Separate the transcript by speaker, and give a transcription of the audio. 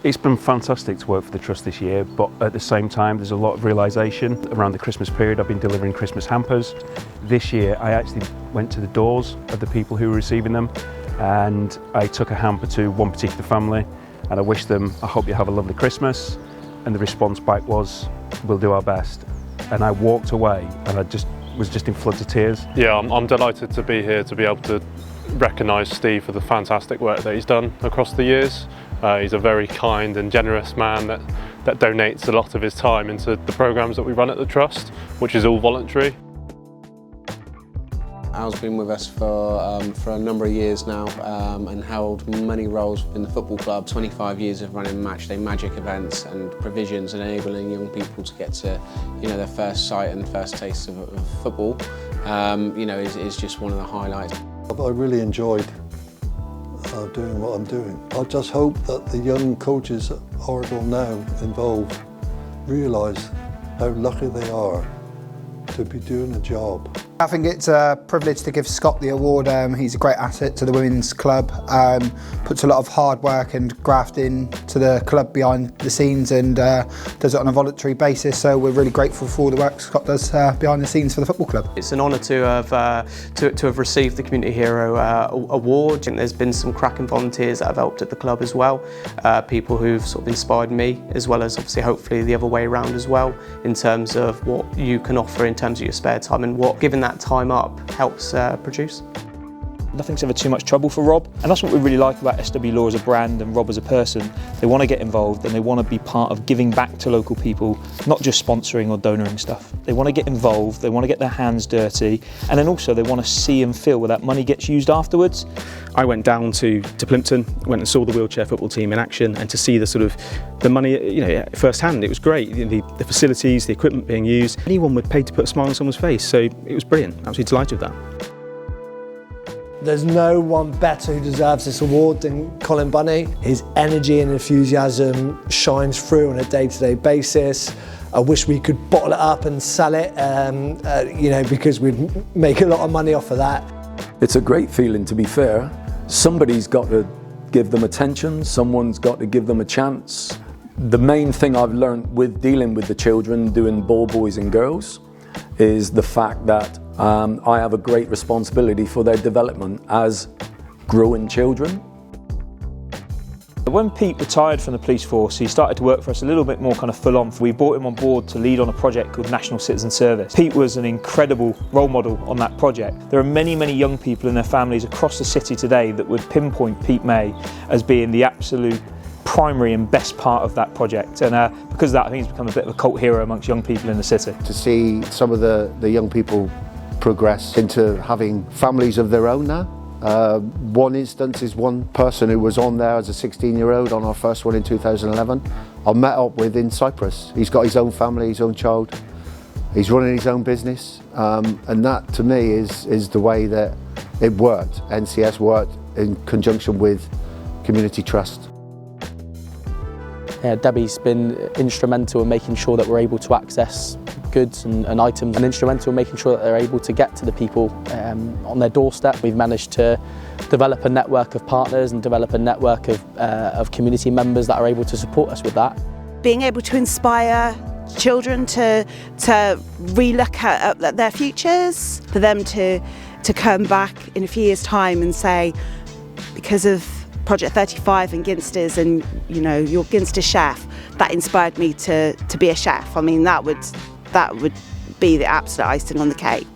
Speaker 1: It's been fantastic to work for the Trust this year, but at the same time there's a lot of realisation. Around the Christmas period I've been delivering Christmas hampers. This year I actually went to the doors of the people who were receiving them, and I took a hamper to one particular family and I wished them, I hope you have a lovely Christmas, and the response back was, we'll do our best. And I walked away and I was just in floods of tears.
Speaker 2: Yeah, I'm delighted to be here to be able to recognise Steve for the fantastic work that he's done across the years. He's a very kind and generous man that donates a lot of his time into the programmes that we run at the Trust, which is all voluntary.
Speaker 3: Al's been with us for a number of years now and held many roles in the football club. 25 years of running matchday magic events and provisions and enabling young people to get to their first sight and first taste of football. Is just one of the highlights.
Speaker 4: I really enjoyed doing what I'm doing. I just hope that the young coaches at Argyle now involved realise how lucky they are to be doing a job.
Speaker 5: I think it's a privilege to give Scott the award. He's a great asset to the women's club, puts a lot of hard work and graft into the club behind the scenes and does it on a voluntary basis, so we're really grateful for all the work Scott does behind the scenes for the football club.
Speaker 6: It's an honour to have received the Community Hero award. And there's been some cracking volunteers that have helped at the club as well, people who've sort of inspired me, as well as obviously hopefully the other way around as well, in terms of what you can offer in terms of your spare time and what giving that time up helps produce.
Speaker 7: Nothing's ever too much trouble for Rob, and that's what we really like about SW Law as a brand and Rob as a person. They want to get involved and they want to be part of giving back to local people, not just sponsoring or donoring stuff. They want to get involved, they want to get their hands dirty, and then also they want to see and feel where that money gets used afterwards.
Speaker 8: I went down to Plimpton, went and saw the wheelchair football team in action, and to see the money firsthand, it was great. The facilities, the equipment being used. Anyone would pay to put a smile on someone's face, so it was brilliant. Absolutely delighted with that.
Speaker 9: There's no one better who deserves this award than Colin Bunney. His energy and enthusiasm shines through on a day-to-day basis. I wish we could bottle it up and sell it, because we'd make a lot of money off of that.
Speaker 10: It's a great feeling, to be fair. Somebody's got to give them attention, someone's got to give them a chance. The main thing I've learned with dealing with the children, doing ball boys and girls, is the fact that I have a great responsibility for their development as growing children.
Speaker 7: When Pete retired from the police force, he started to work for us a little bit more kind of full on. We brought him on board to lead on a project called National Citizen Service. Pete was an incredible role model on that project. There are many, many young people and their families across the city today that would pinpoint Pete May as being the absolute primary and best part of that project, and because of that I think he's become a bit of a cult hero amongst young people in the city.
Speaker 11: To see some of the young people progress into having families of their own now. One instance is one person who was on there as a 16-year-old on our first one in 2011. I met up with in Cyprus. He's got his own family, his own child. He's running his own business, and that to me is the way that it worked. NCS worked in conjunction with Community Trust.
Speaker 6: Debbie's been instrumental in making sure that we're able to access goods and items, and instrumental in making sure that they're able to get to the people on their doorstep. We've managed to develop a network of partners and develop a network of community members that are able to support us with that.
Speaker 12: Being able to inspire children to relook at their futures, for them to come back in a few years' time and say, because of Project 35 and Ginsters and your Ginster chef, that inspired me to be a chef. I mean, that would be the absolute icing on the cake.